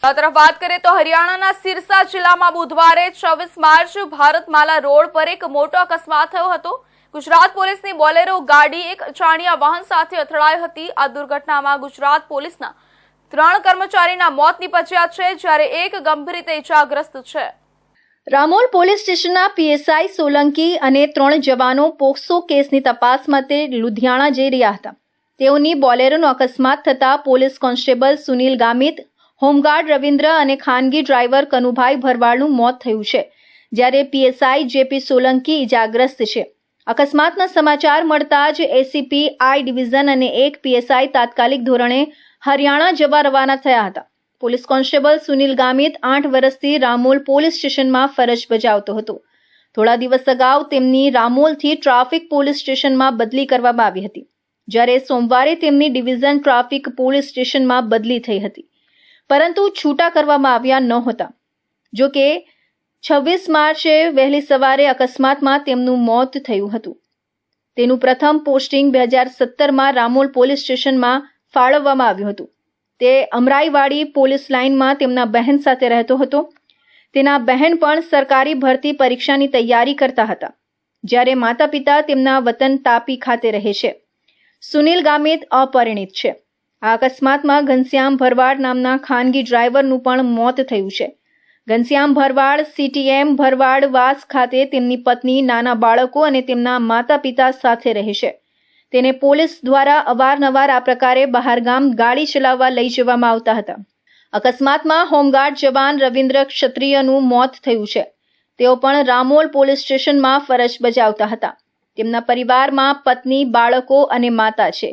આ તરફ વાત કરીએ તો હરિયાણાના સિરસા જિલ્લામાં બુધવારે 24 માર્ચ ભારતમાલા રોડ પર એક મોટો અકસ્માત થયો હતો। ગુજરાત પોલીસની બોલેરો ગાડી એક અજાણ્યા વાહન સાથે અથડાઈ હતી। આ દુર્ઘટનામાં ગુજરાત પોલીસના 3 કર્મચારીના મોત નીપજ્યા છે, જ્યારે એક ગંભીર રીતે ઇજાગ્રસ્ત છે। રામોલ પોલીસ સ્ટેશનના પીએસઆઈ સોલંકી અને 3 જવાનો પોક્સો કેસની તપાસ માટે લુધિયાણા જઈ રહ્યા હતા। તેઓની બોલેરોનો અકસ્માત થતા police constable Sunil Gamit, home guard Ravindra અને ખાનગી ડ્રાઈવર કનુભાઈ ભરવાડનું મોત થયું છે, જ્યારે પીએસઆઈ જેપી સોલંકી ઇજાગ્રસ્ત છે। અકસ્માતના સમાચાર મળતા જ એસીપી આઈ ડિવિઝન અને એક પીએસઆઈ તાત્કાલિક ધોરણે હરિયાણા જવા રવાના થયા હતા। પોલીસ કોન્સ્ટેબલ સુનિલ ગામિત 8 વર્ષથી રામોલ પોલીસ સ્ટેશનમાં ફરજ બજાવતો હતો। થોડા દિવસ અગાઉ તેમની રામોલથી ટ્રાફિક પોલીસ સ્ટેશનમાં બદલી કરવામાં આવી હતી, જ્યારે સોમવારે તેમની ડિવિઝન ટ્રાફિક પોલીસ સ્ટેશનમાં બદલી થઈ હતી, પરંતુ છૂટા કરવામાં આવ્યા નહોતા। જો કે 26 માર્ચે વહેલી સવારે અકસ્માતમાં તેમનું મોત થયું હતું। તેનું પ્રથમ પોસ્ટિંગ 2017માં રામોલ પોલીસ સ્ટેશનમાં ફાળવવામાં આવ્યું હતું। તે અમરાઈવાડી પોલીસ લાઇનમાં તેમના બહેન સાથે રહેતો હતો। તેના બહેન પણ સરકારી ભરતી પરીક્ષાની તૈયારી કરતા હતા, જ્યારે માતા પિતા તેમના વતન તાપી ખાતે રહે છે। સુનિલ ગામિત અપરિણીત છે। આ અકસ્માતમાં ઘનશ્યામ ભરવાડ નામના ખાનગી ડ્રાઈવરનું પણ મોત થયું છે। ઘનશ્યામ ભરવાડ સીટીએમ ભરવાડ વાસ ખાતે તેમની પત્ની, નાના બાળકો અને તેમના માતા પિતા સાથે રહે છે। તેને પોલીસ દ્વારા અવારનવાર આ પ્રકારે બહારગામ ગાડી ચલાવવા લઈ જવામાં આવતા હતા। અકસ્માતમાં હોમગાર્ડ જવાન રવિન્દ્ર ક્ષત્રિયનું મોત થયું છે। તેઓ પણ રામોલ પોલીસ સ્ટેશનમાં ફરજ બજાવતા હતા। તેમના પરિવારમાં પત્ની, બાળકો અને માતા છે।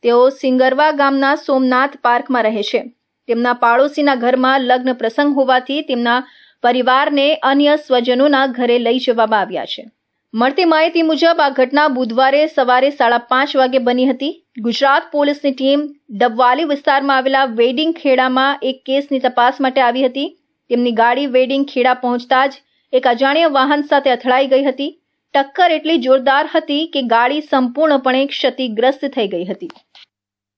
તેઓ સિંગરવા ગામના સોમનાથ પાર્કમાં રહે છે। તેમના પાડોશીના ઘરમાં લગ્ન પ્રસંગ હોવાથી તેમના પરિવારને અન્ય સ્વજનોના ઘરે લઈ જવામાં આવ્યા છે। મળતી માહિતી મુજબ આ ઘટના બુધવારે સવારે 5:30 વાગે બની હતી। ગુજરાત પોલીસની ટીમ ડબવાલી વિસ્તારમાં આવેલા વેડિંગ ખેડામાં એક કેસની તપાસ માટે આવી હતી। તેમની ગાડી વેડિંગ ખેડા પહોંચતા જ એક અજાણ્યા વાહન સાથે અથડાઈ ગઈ હતી। ટક્કર એટલી જોરદાર હતી કે ગાડી સંપૂર્ણપણે ક્ષતિગ્રસ્ત થઈ ગઈ હતી।